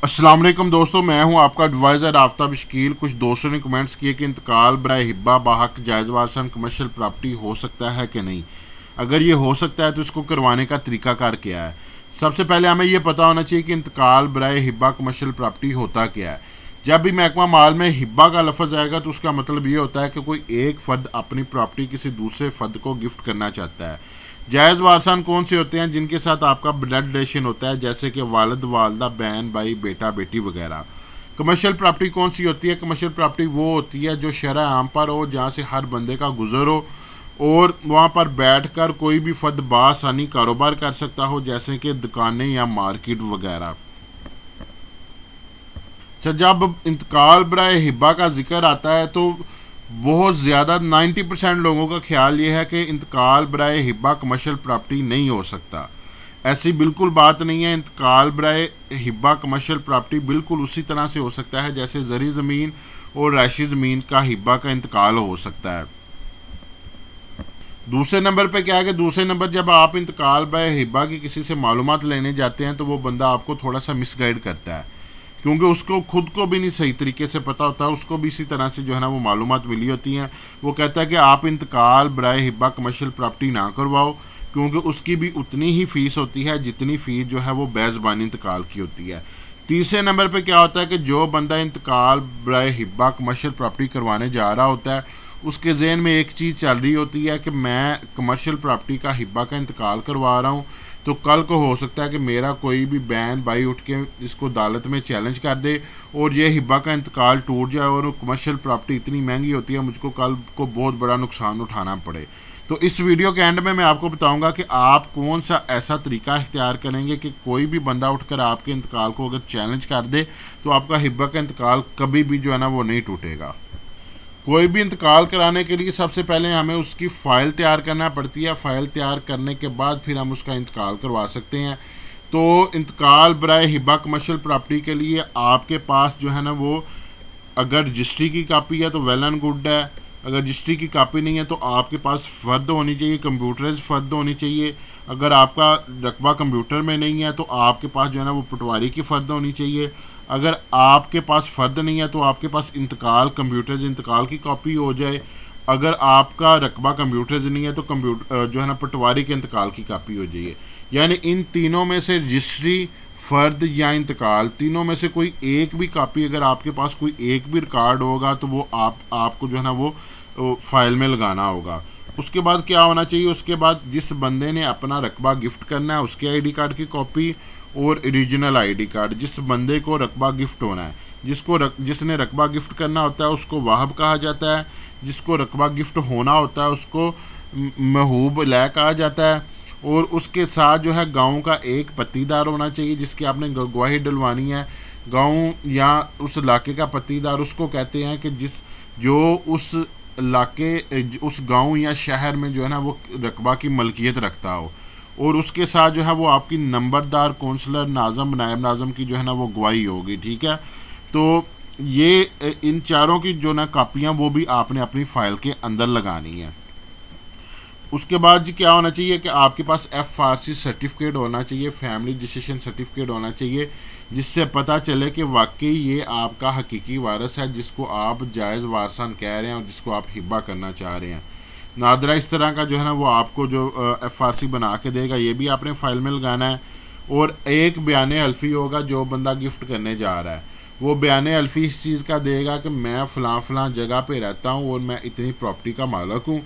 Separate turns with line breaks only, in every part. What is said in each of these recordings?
अस्सलाम वालेकुम दोस्तों, मैं हूं आपका एडवाइज़र आफ्ताब शकील। कुछ दोस्तों ने कमेंट्स किए कि इंतकाल बराए हिब्बा बाहक जायज़ वारसन कमर्शियल प्रॉपर्टी हो सकता है कि नहीं। अगर ये हो सकता है तो इसको करवाने का तरीकाकार क्या है। सबसे पहले हमें ये पता होना चाहिए कि इंतकाल बराए हिब्बा कमर्शियल प्रॉपर्टी होता क्या है। जब भी महकमा माल में हिब्बा का लफ्ज़ आएगा तो उसका मतलब ये होता है कि कोई एक फ़र्द अपनी प्रॉपर्टी किसी दूसरे फ़र्द को गिफ्ट करना चाहता है। जायज़ वारसान कौन से होते हैं? जिनके साथ आपका ब्लड रिलेशन होता है, जैसे कि वालिद वालदा, बहन भाई, बेटा बेटी वगैरह। कमर्शियल प्रॉपर्टी कौन सी होती है? कमर्शियल प्रॉपर्टी वो होती है जो शरअ आम पर हो, जहाँ से हर बंदे का गुजर हो और वहाँ पर बैठकर कोई भी फ़र्द बासानी कारोबार कर सकता हो, जैसे कि दुकानें या मार्केट वगैरह। अच्छा, जब इंतकाल बराए हिब्बा का जिक्र आता है तो बहुत ज़्यादा 90% लोगों का ख्याल ये है कि इंतकाल बराए हिब्बा कमर्शियल प्रॉपर्टी नहीं हो सकता। ऐसी बिल्कुल बात नहीं है। इंतकाल बराए हिब्बा कमर्शियल प्रॉपर्टी बिल्कुल उसी तरह से हो सकता है जैसे ज़री ज़मीन और रैशी ज़मीन का हिब्बा का इंतकाल हो सकता है। दूसरे नंबर पे क्या है कि दूसरे नंबर जब आप इंतकाल बराए हिब्बा की किसी से मालूमात लेने जाते हैं तो वो बंदा आपको थोड़ा सा मिसगाइड करता है, क्योंकि उसको खुद को भी नहीं सही तरीके से पता होता है। उसको भी इसी तरह से जो है ना वो मालूमात मिली होती हैं। वो कहता है कि आप इंतकाल बराए हिब्बा कमर्शियल प्रॉपर्टी ना करवाओ, क्योंकि उसकी भी उतनी ही फ़ीस होती है जितनी फ़ीस जो है वो बेज़बानी इंतकाल की होती है। तीसरे नंबर पे क्या होता है कि जो बंदा इंतकाल बराए हिब्बा कमर्शियल प्रॉपर्टी करवाने जा रहा होता है उसके जहन में एक चीज़ चल रही होती है कि मैं कमर्शियल प्रॉपर्टी का हिब्बा का इंतकाल करवा रहा हूँ, तो कल को हो सकता है कि मेरा कोई भी बहन भाई उठ के इसको अदालत में चैलेंज कर दे और ये हिब्बा का इंतकाल टूट जाए और कमर्शियल प्रॉपर्टी इतनी महंगी होती है मुझको कल को बहुत बड़ा नुकसान उठाना पड़े। तो इस वीडियो के एंड में मैं आपको बताऊंगा कि आप कौन सा ऐसा तरीका इख्तियार करेंगे कि कोई भी बंदा उठकर आपके इंतकाल को अगर चैलेंज कर दे तो आपका हिब्बा का इंतकाल कभी भी जो है ना वो नहीं टूटेगा। कोई भी इंतकाल कराने के लिए सबसे पहले हमें उसकी फ़ाइल तैयार करना पड़ती है। फ़ाइल तैयार करने के बाद फिर हम उसका इंतकाल करवा सकते हैं। तो इंतकाल बराए हिब्बा कमर्शियल प्रॉपर्टी के लिए आपके पास जो है ना वो अगर रजिस्ट्री की कापी है तो वेल एंड गुड है। अगर रजिस्ट्री की कापी नहीं है तो आपके पास फ़र्द होनी चाहिए, कंप्यूटराइज फ़र्द होनी चाहिए। अगर आपका रकबा कंप्यूटर में नहीं है तो आपके पास जो है ना वो पटवारी की फ़र्द होनी चाहिए। अगर आपके पास फ़र्द नहीं है तो आपके पास इंतकाल कंप्यूटर इंतकाल की कॉपी हो जाए। अगर आपका रकबा कंप्यूटर नहीं है तो कंप्यूटर जो है ना पटवारी के इंतकाल की कॉपी हो जाइए। यानी इन तीनों में से रजिस्ट्री, फ़र्द या इंतकाल, तीनों में से कोई एक भी कॉपी अगर आपके पास कोई एक भी रिकॉर्ड होगा तो वो आपको जो है ना वो फाइल में लगाना होगा। उसके बाद क्या होना चाहिए? उसके बाद जिस बंदे ने अपना रकबा गिफ्ट करना है उसके आईडी कार्ड की कॉपी और ओरिजिनल आईडी कार्ड। जिस बंदे को रकबा गिफ्ट होना है, जिसने रकबा गिफ्ट करना होता है उसको वाहब कहा जाता है। जिसको रकबा गिफ्ट होना होता है उसको महूब लै कहा जाता है। और उसके साथ जो है गांव का एक पत्तीदार होना चाहिए जिसकी आपने गवाही डलवानी है। गांव या उस इलाके का पत्तीदार उसको कहते हैं कि जो उस इलाके, उस गांव या शहर में जो है ना वो रकबा की मलकियत रखता हो। और उसके साथ जो है वो आपकी नंबरदार, कौंसलर, नाज़म, नायब नाज़म की जो है ना वो गवाही होगी। ठीक है, तो ये इन चारों की जो ना कापियाँ वो भी आपने अपनी फ़ाइल के अंदर लगानी है। उसके बाद जी क्या होना चाहिए कि आपके पास FRC सर्टिफिकेट होना चाहिए, फैमिली रजिस्ट्रेशन सर्टिफिकेट होना चाहिए, जिससे पता चले कि वाकई ये आपका हकीकी वारिस है जिसको आप जायज़ वारसान कह रहे हैं और जिसको आप हिब्बा करना चाह रहे हैं। नादरा इस तरह का जो है ना वो आपको जो FRC बना के देगा ये भी आपने फ़ाइल में लगाना है। और एक बयान अल्फ़ी होगा जो बंदा गिफ्ट करने जा रहा है, वो बयान अल्फ़ी इस चीज़ का देगा कि मैं फ़लाँ जगह पे रहता हूँ और मैं इतनी प्रॉपर्टी का मालिक हूँ।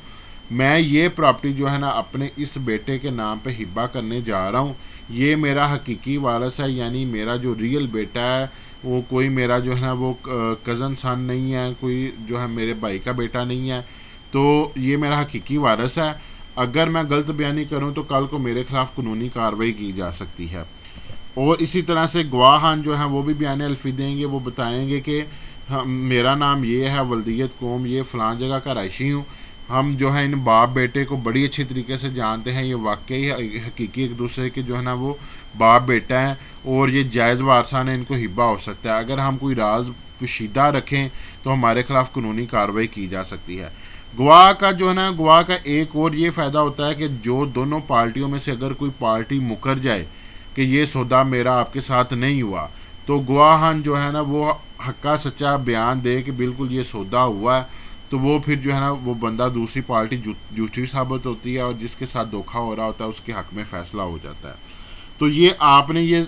मैं ये प्रॉपर्टी जो है ना अपने इस बेटे के नाम पे हिब्बा करने जा रहा हूँ। ये मेरा हकीकी वारिस है, यानी मेरा जो रियल बेटा है वो कोई मेरा जो है ना वो कज़न सन नहीं है, कोई जो है मेरे भाई का बेटा नहीं है, तो ये मेरा हकीकी वारिस है। अगर मैं गलत बयानी करूं तो कल को मेरे खिलाफ कानूनी कार्रवाई की जा सकती है। और इसी तरह से गवाहान जो हैं वो भी बयान अल्फ़ी देंगे। वो बताएंगे कि मेरा नाम ये है, वल्दियत कौम ये फ़लाँ जगह का रहायशी हूँ। हम जो है इन बाप बेटे को बड़ी अच्छी तरीके से जानते हैं। ये वाकई हकीकी एक दूसरे के जो है ना वो बाप बेटा हैं और ये जायज़ वारसान है, इनको हिब्बा हो सकता है। अगर हम कोई राज पोशीदा रखें तो हमारे खिलाफ कानूनी कार्रवाई की जा सकती है। गवाह का जो है ना, गवाह का एक और ये फ़ायदा होता है कि जो दोनों पार्टियों में से अगर कोई पार्टी मुकर जाए कि ये सौदा मेरा आपके साथ नहीं हुआ, तो गवाहान जो है ना वो हक्का सच्चा बयान दे कि बिल्कुल ये सौदा हुआ है, तो वो फिर जो है ना वो बंदा दूसरी पार्टी झूठी साबित होती है और जिसके साथ धोखा हो रहा होता है उसके हक में फैसला हो जाता है। तो ये आपने ये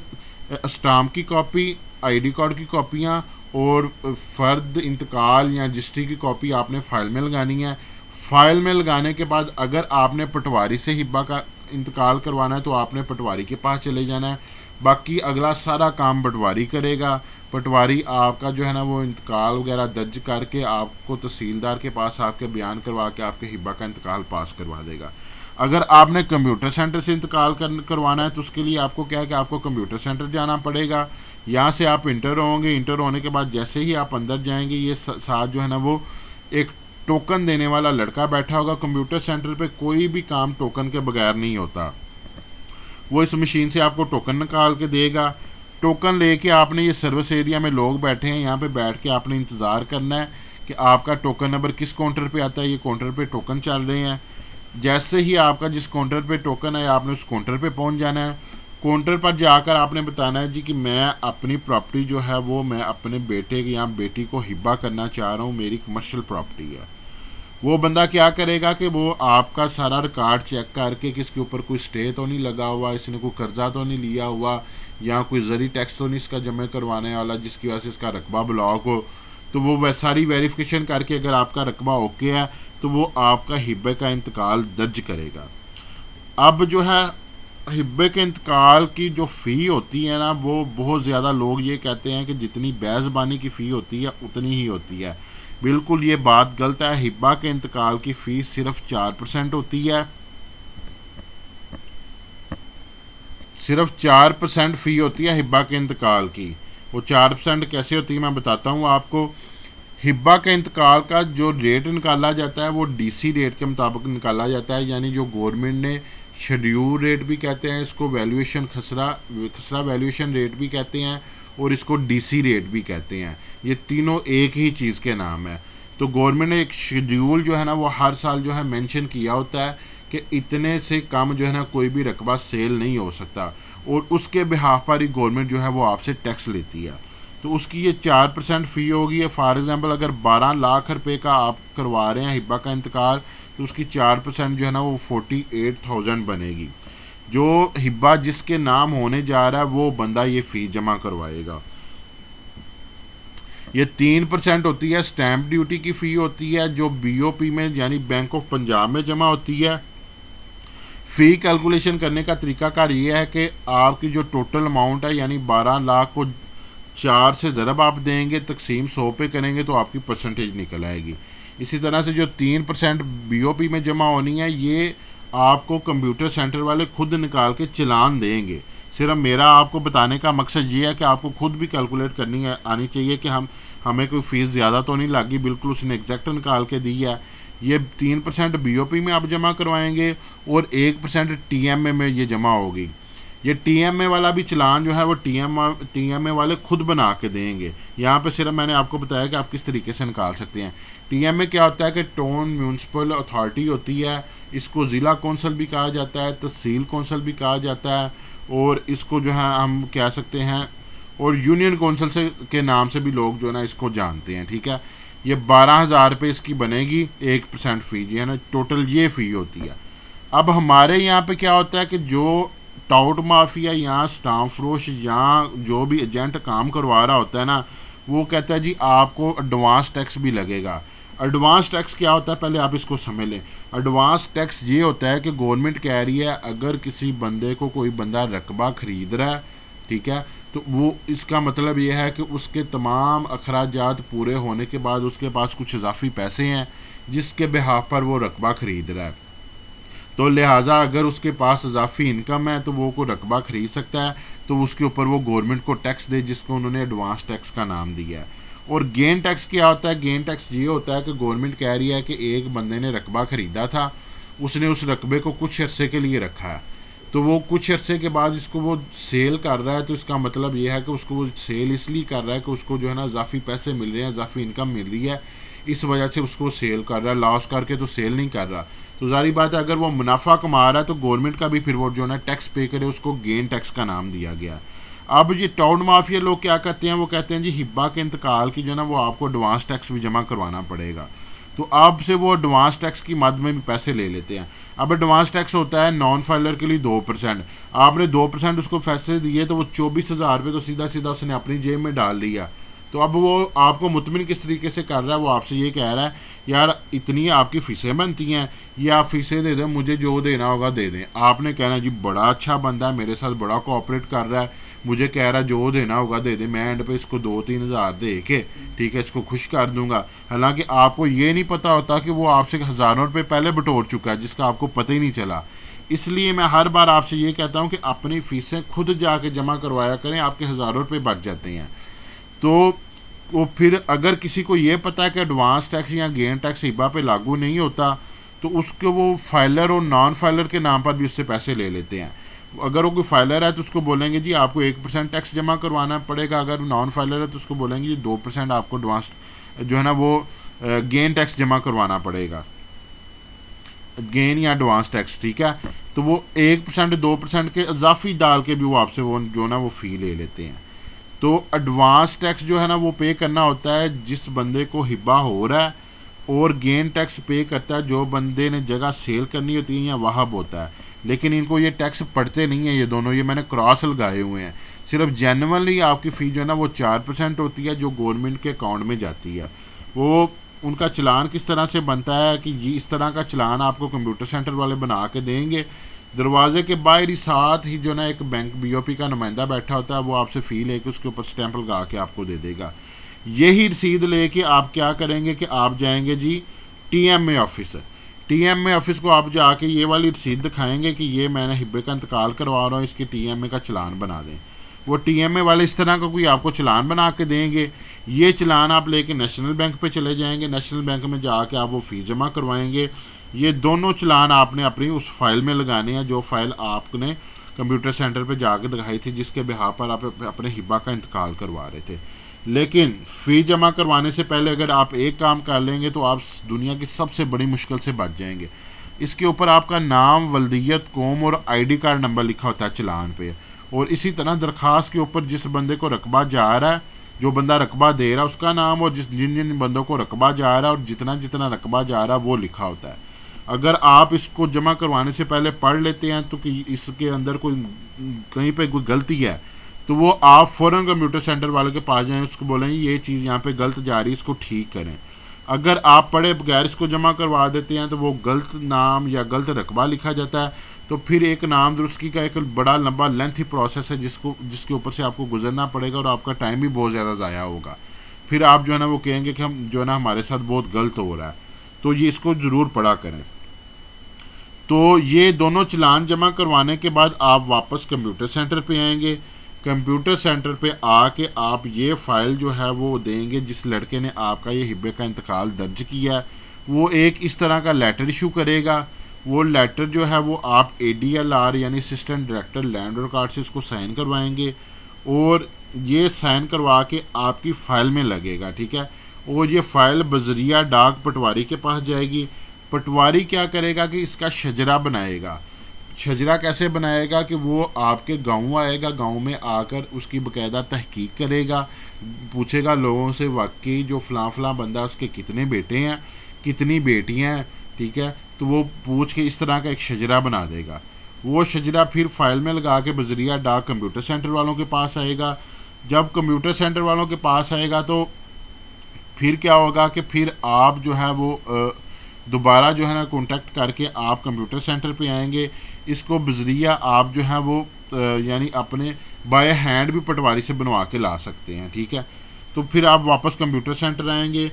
स्टाम्प की कॉपी, आईडी कार्ड की कॉपियाँ और फ़र्द इंतकाल या रजिस्ट्री की कॉपी आपने फ़ाइल में लगानी है। फ़ाइल में लगाने के बाद अगर आपने पटवारी से हिब्बा का इंतकाल करवाना है तो आपने पटवारी के पास चले जाना है। बाकी अगला सारा काम पटवारी करेगा। पटवारी आपका जो है ना वो इंतकाल वगैरह दर्ज करके आपको तहसीलदार के पास आपके बयान करवा के आपके हिब्बा का इंतकाल पास करवा देगा। अगर आपने कंप्यूटर सेंटर से इंतकाल करवाना है तो उसके लिए आपको क्या है कि आपको कंप्यूटर सेंटर जाना पड़ेगा। यहाँ से आप इंटर होंगे, इंटर होने के बाद जैसे ही आप अंदर जाएंगे ये साथ जो है ना वो एक टोकन देने वाला लड़का बैठा होगा। कंप्यूटर सेंटर पे कोई भी काम टोकन के बगैर नहीं होता। वो इस मशीन से आपको टोकन निकाल के देगा। टोकन लेके आपने ये सर्विस एरिया में लोग बैठे हैं, यहाँ पे बैठ के आपने इंतज़ार करना है कि आपका टोकन नंबर किस काउंटर पे आता है। ये काउंटर पे टोकन चल रहे हैं। जैसे ही आपका जिस काउंटर पे टोकन है आपने उस काउंटर पे पहुंच जाना है। काउंटर पर जाकर आपने बताना है जी कि मैं अपनी प्रॉपर्टी जो है वो मैं अपने बेटे या बेटी को हिब्बा करना चाह रहा हूँ, मेरी कमर्शियल प्रॉपर्टी है। वो बंदा क्या करेगा कि वो आपका सारा रिकॉर्ड चेक करके कि इसके ऊपर कोई स्टे तो नहीं लगा हुआ, इसने कोई कर्जा तो नहीं लिया हुआ, या कोई ज़री टैक्स तो नहीं इसका जमा करवाने वाला जिसकी वजह से इसका रकबा ब्लॉक हो। तो वो सारी वेरिफिकेशन करके अगर आपका रकबा ओके है तो वो आपका हिब्बे का इंतकाल दर्ज करेगा। अब जो है हिब्बे के इंतकाल की जो फ़ी होती है ना वो बहुत ज़्यादा लोग ये कहते हैं कि जितनी बैज़बानी की फ़ी होती है उतनी ही होती है। बिल्कुल ये बात गलत है। हिब्बा के इंतकाल की फ़ीस सिर्फ 4% होती है। सिर्फ 4% फ़ी होती है हिब्बा के इंतकाल की। वो 4% कैसे होती है मैं बताता हूँ आपको। हिब्बा के इंतकाल का जो रेट निकाला जाता है वो डीसी रेट के मुताबिक निकाला जाता है, यानी जो गवर्नमेंट ने शेड्यूल रेट भी कहते हैं इसको, वैल्यूएशन खसरा वैल्यूएशन रेट भी कहते हैं और इसको डीसी रेट भी कहते हैं। ये तीनों एक ही चीज़ के नाम है। तो गवर्नमेंट ने एक शेड्यूल जो है ना वो हर साल जो है मेंशन किया होता है कि इतने से कम जो है ना कोई भी रकबा सेल नहीं हो सकता और उसके बिहाफ पर ही गवर्नमेंट जो है वो आपसे टैक्स लेती है। तो उसकी ये 4% फ़ी होगी। फॉर एग्जांपल अगर 12 लाख रुपए का आप करवा रहे हैं हिब्बा का इंतकाल तो उसकी 4% जो है ना वो 48,000 बनेगी। जो हिब्बा जिसके नाम होने जा रहा है वो बंदा ये फ़ी जमा करवाएगा। ये 3% होती है स्टैंप ड्यूटी की फ़ी होती है जो बीओपी में यानी बैंक ऑफ पंजाब में जमा होती है। फ़ी कैलकुलेशन करने का तरीकाकार ये है कि आपकी जो टोटल अमाउंट है यानी 12 लाख को 4 से ज़रब आप देंगे, तकसीम 100 पे करेंगे तो आपकी परसेंटेज निकल आएगी। इसी तरह से जो 3% बीओपी में जमा होनी है ये आपको कंप्यूटर सेंटर वाले खुद निकाल के चालान देंगे। सिर्फ मेरा आपको बताने का मकसद ये है कि आपको खुद भी कैलकुलेट करनी आनी चाहिए कि हमें कोई फ़ीस ज़्यादा तो नहीं लगी, बिल्कुल उसने एग्जैक्ट निकाल के दी है। ये 3% बीओपी में आप जमा करवाएंगे और 1% टीएमए में ये जमा होगी। ये टीएमए वाला भी चालान जो है वो टीएमए वाले खुद बना के देंगे। यहाँ पे सिर्फ मैंने आपको बताया कि आप किस तरीके से निकाल सकते हैं। टीएमए क्या होता है कि टाउन म्यूनसिपल अथॉरिटी होती है, इसको ज़िला कौंसल भी कहा जाता है, तहसील कौंसल भी कहा जाता है और इसको जो है हम कह सकते हैं और यूनियन कौंसल से के नाम से भी लोग जो है ना इसको जानते हैं। ठीक है, ये 12,000 रुपये इसकी बनेगी। 1% फ़ी जो है ना टोटल ये फ़ी होती है। अब हमारे यहाँ पे क्या होता है कि जो टाउट माफिया या स्टाम्प फरोश या जो भी एजेंट काम करवा रहा होता है ना वो कहता है जी आपको एडवांस टैक्स भी लगेगा। एडवांस टैक्स क्या होता है पहले आप इसको समझ लें। एडवांस टैक्स ये होता है कि गवर्नमेंट कह रही है अगर किसी बंदे को कोई बंदा रकबा खरीद रहा है, ठीक है, तो वो इसका मतलब ये है कि उसके तमाम अखराजात पूरे होने के बाद उसके पास कुछ इजाफी पैसे हैं जिसके बिहाफ पर वो रकबा खरीद रहा है। तो लिहाजा अगर उसके पास इजाफी इनकम है तो वो को रकबा खरीद सकता है, तो उसके ऊपर वो गवर्नमेंट को टैक्स दे जिसको उन्होंने एडवांस टैक्स का नाम दिया है। और गेन टैक्स क्या होता है? गेन टैक्स ये होता है कि गवर्नमेंट कह रही है कि एक बंदे ने रकबा खरीदा था, उसने उस रकबे को कुछ अरसे के लिए रखा है, तो वो कुछ अरसे के बाद इसको वो सेल कर रहा है, तो इसका मतलब ये है कि उसको वो सेल इसलिए कर रहा है कि उसको जो है ना इजाफी पैसे मिल रहे हैं, इजाफी इनकम मिल रही है, इस वजह से उसको सेल कर रहा है। लॉस करके तो सेल नहीं कर रहा। तो जारी बात है अगर वो मुनाफा कमा रहा है तो गवर्नमेंट का भी फिर वो जो है ना टैक्स पे करे, उसको गेन टैक्स का नाम दिया गया। अब ये टाउन माफिया लोग क्या करते हैं, वो कहते हैं जी हिब्बा के इंतकाल की जो ना वो आपको एडवांस टैक्स भी जमा करवाना पड़ेगा, तो आपसे वो एडवांस टैक्स की मद में भी पैसे ले लेते हैं। अब एडवांस टैक्स होता है नॉन फाइलर के लिए 2%, आपने 2% उसको पैसे दिए तो वो 24,000 रुपये तो सीधा सीधा उसने अपनी जेब में डाल दिया। तो अब वो आपको मुतमिन किस तरीके से कर रहा है, वो आपसे ये कह रहा है यार इतनी आपकी फीसें बनती हैं, ये आप फीसें दे दें, मुझे जो देना होगा दे दें। आपने कहना जी बड़ा अच्छा बंदा है, मेरे साथ बड़ा कोऑपरेट कर रहा है, मुझे कह रहा है जो देना होगा दे दे, मैं एंड पे इसको 2-3 हज़ार दे के ठीक है इसको खुश कर दूंगा। हालांकि आपको ये नहीं पता होता कि वो आपसे हज़ारों रुपये पहले बटोर चुका है, जिसका आपको पता ही नहीं चला। इसलिए मैं हर बार आपसे ये कहता हूँ कि अपनी फीसें खुद जाके जमा करवाया करें, आपके हज़ारों रुपये बच जाते हैं। तो वो फिर अगर किसी को ये पता है कि एडवांस टैक्स या गेन टैक्स हिब्बा पे लागू नहीं होता, तो उसको वो फाइलर और नॉन फाइलर के नाम पर भी उससे पैसे ले लेते हैं। अगर वो कोई फाइलर है तो उसको बोलेंगे जी आपको 1% टैक्स जमा करवाना पड़ेगा, अगर नॉन फाइलर है तो उसको बोलेंगे जी 2% आपको एडवांस जो है ना वो गेन टैक्स जमा करवाना पड़ेगा, गेन या एडवांस टैक्स, ठीक है। तो वो 1% 2% के इजाफी डाल के भी वो आपसे वो जो ना वो फ़ी ले लेते हैं। तो एडवांस टैक्स जो है ना वो पे करना होता है जिस बंदे को हिब्बा हो रहा है, और गेन टैक्स पे करता है जो बंदे ने जगह सेल करनी होती है या वहाब होता है। लेकिन इनको ये टैक्स पड़ते नहीं है, ये दोनों, ये मैंने क्रॉस लगाए हुए हैं। सिर्फ जेन्युइनली आपकी फ़ी जो है ना वो 4% होती है जो गवर्नमेंट के अकाउंट में जाती है। वो उनका चलान किस तरह से बनता है कि ये इस तरह का चलान आपको कंप्यूटर सेंटर वाले बना के देंगे, दरवाजे के बाहर ही साथ ही जो ना एक बैंक बीओपी का नुमाइंदा बैठा होता है, वो आपसे फ़ी लेके उसके ऊपर स्टैंप लगा के आपको दे देगा। यही रसीद लेके आप क्या करेंगे कि आप जाएंगे जी टीएमए ऑफिस, टीएमए ऑफिस को आप जाके ये वाली रसीद दिखाएंगे कि ये मैंने हिब्बे का इंतकाल करवा रहा हूँ, इसके टीएमए का चलान बना दें। वो टीएमए वाले इस तरह का कोई आपको चलान बना के देंगे। ये चलान आप लेके नेशनल बैंक पे चले जाएंगे, नेशनल बैंक में जाके आप वो फ़ी जमा करवाएंगे। ये दोनों चलान आपने अपनी उस फाइल में लगाने हैं जो फाइल आपने कंप्यूटर सेंटर पे जाके दिखाई थी, जिसके बिहाफ पर आप अपने हिब्बा का इंतकाल करवा रहे थे। लेकिन फ़ी जमा करवाने से पहले अगर आप एक काम कर लेंगे तो आप दुनिया की सबसे बड़ी मुश्किल से बच जाएंगे। इसके ऊपर आपका नाम, वल्दियत, कौम और आईडी कार्ड नंबर लिखा होता है चलान पे, और इसी तरह दरख्वास्त के ऊपर जिस बंदे को रकबा जा रहा है, जो बंदा रकबा दे रहा है उसका नाम, और जिन जिन बंदों को रकबा जा रहा है और जितना जितना रकबा जा रहा है वो लिखा होता है। अगर आप इसको जमा करवाने से पहले पढ़ लेते हैं तो कि इसके अंदर कोई कहीं पे कोई गलती है, तो वो आप फ़ौरन कंप्यूटर सेंटर वाले के पास जाएं, उसको बोलेंगे ये चीज़ यहाँ पे गलत जा रही है, इसको ठीक करें। अगर आप पढ़े बगैर इसको जमा करवा देते हैं तो वो गलत नाम या गलत रकबा लिखा जाता है, तो फिर एक नाम दुरुस्ती का एक बड़ा लंबा लेंथी प्रोसेस है जिसके ऊपर से आपको गुजरना पड़ेगा, और आपका टाइम भी बहुत ज़्यादा ज़ाया होगा। फिर आप जो है ना वो कहेंगे कि हम जो है ना हमारे साथ बहुत गलत हो रहा है। तो ये इसको ज़रूर पढ़ा करें। तो ये दोनों चलान जमा करवाने के बाद आप वापस कंप्यूटर सेंटर पे आएंगे। कंप्यूटर सेंटर पे आके आप ये फ़ाइल जो है वो देंगे जिस लड़के ने आपका ये हिब्बे का इंतकाल दर्ज किया है, वो एक इस तरह का लेटर इशू करेगा। वो लेटर जो है वो आप ADLR यानी असिस्टेंट डायरेक्टर लैंड रिकॉर्ड से इसको साइन करवाएंगे, और ये साइन करवा के आपकी फ़ाइल में लगेगा, ठीक है। और ये फ़ाइल बजरिया डाक पटवारी के पास जाएगी। पटवारी क्या करेगा कि इसका शजरा बनाएगा। शजरा कैसे बनाएगा कि वो आपके गांव आएगा, गांव में आकर उसकी बकायदा तहकीक करेगा, पूछेगा लोगों से वाकई जो फ़लाँ फ़लाँ बंदा उसके कितने बेटे हैं, कितनी बेटियां हैं, ठीक है। तो वो पूछ के इस तरह का एक शजरा बना देगा। वो शजरा फिर फाइल में लगा के बजरिया डाक कंप्यूटर सेंटर वालों के पास आएगा। जब कंप्यूटर सेंटर वालों के पास आएगा तो फिर क्या होगा कि फिर आप जो है वो दोबारा जो है ना कांटेक्ट करके आप कंप्यूटर सेंटर पे आएंगे। इसको बजरिया आप जो है वो यानी अपने बाय हैंड भी पटवारी से बनवा के ला सकते हैं, ठीक है। तो फिर आप वापस कंप्यूटर सेंटर आएंगे,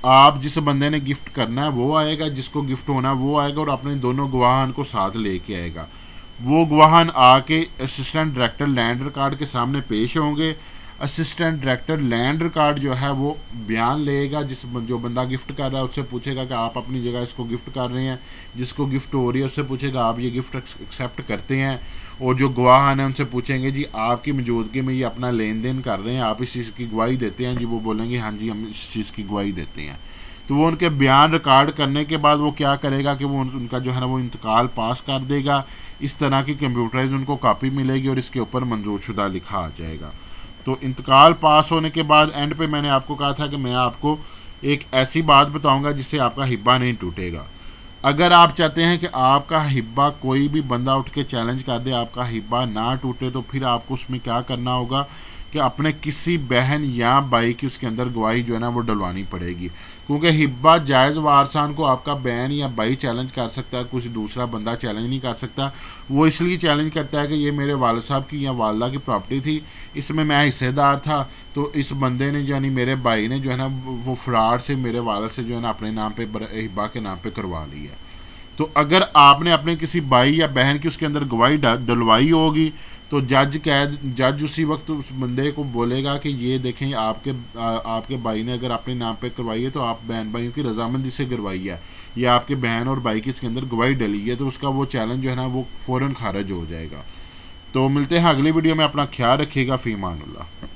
आप जिस बंदे ने गिफ्ट करना है वो आएगा, जिसको गिफ्ट होना है वो आएगा, और अपने दोनों गवाहान को साथ लेके आएगा। वो गवाहान आके असिस्टेंट डायरेक्टर लैंड रिकॉर्ड के सामने पेश होंगे। असिस्टेंट डायरेक्टर लैंड रिकॉर्ड जो है वो बयान लेगा, जो बंदा गिफ्ट कर रहा है उससे पूछेगा कि आप अपनी जगह इसको गिफ्ट कर रहे हैं, जिसको गिफ्ट हो रही है उससे पूछेगा आप ये गिफ्ट एक्सेप्ट करते हैं, और जो गवाहान है उनसे पूछेंगे जी आपकी मौजूदगी में ये अपना लेन देन कर रहे हैं, आप इस चीज़ की गवाही देते हैं जी। वो बोलेंगे हाँ जी हम इस चीज़ की गवाही देते हैं। तो वो उनके बयान रिकॉर्ड करने के बाद वो क्या करेगा कि वो उनका जो है ना वो इंतकाल पास कर देगा। इस तरह की कंप्यूटराइज उनको कॉपी मिलेगी और इसके ऊपर मंजूरशुदा लिखा आ जाएगा। तो इंतकाल पास होने के बाद एंड पे मैंने आपको कहा था कि मैं आपको एक ऐसी बात बताऊंगा जिससे आपका हिब्बा नहीं टूटेगा। अगर आप चाहते हैं कि आपका हिब्बा कोई भी बंदा उठ के चैलेंज कर दे, आपका हिब्बा ना टूटे, तो फिर आपको उसमें क्या करना होगा कि अपने किसी बहन या भाई की उसके अंदर गवाही जो है ना वो डलवानी पड़ेगी। क्योंकि हिब्बा जायज़ वारसान को आपका बहन या भाई चैलेंज कर सकता है, कुछ दूसरा बंदा चैलेंज नहीं कर सकता। वो इसलिए चैलेंज करता है कि ये मेरे वालिद साहब की या वालदा की प्रॉपर्टी थी, इसमें मैं हिस्सेदार था, तो इस बंदे ने यानी मेरे भाई ने जो है ना वो फ्रॉड से मेरे वालिद से जो है ना अपने नाम पे हिब्बा के नाम पे करवा लिया। तो अगर आपने अपने किसी भाई या बहन की उसके अंदर गवाही डलवाई होगी तो जज उसी वक्त उस बंदे को बोलेगा कि ये देखें आपके भाई ने अगर अपने नाम पे करवाई है तो आप बहन भाइयों की रजामंदी से करवाई है, या आपके बहन और भाई की इसके अंदर गवाही डली है, तो उसका वो चैलेंज जो है ना वो फ़ौरन खारिज हो जाएगा। तो मिलते हैं अगली वीडियो में, अपना ख्याल रखिएगा। फ़ी अमानिल्लाह।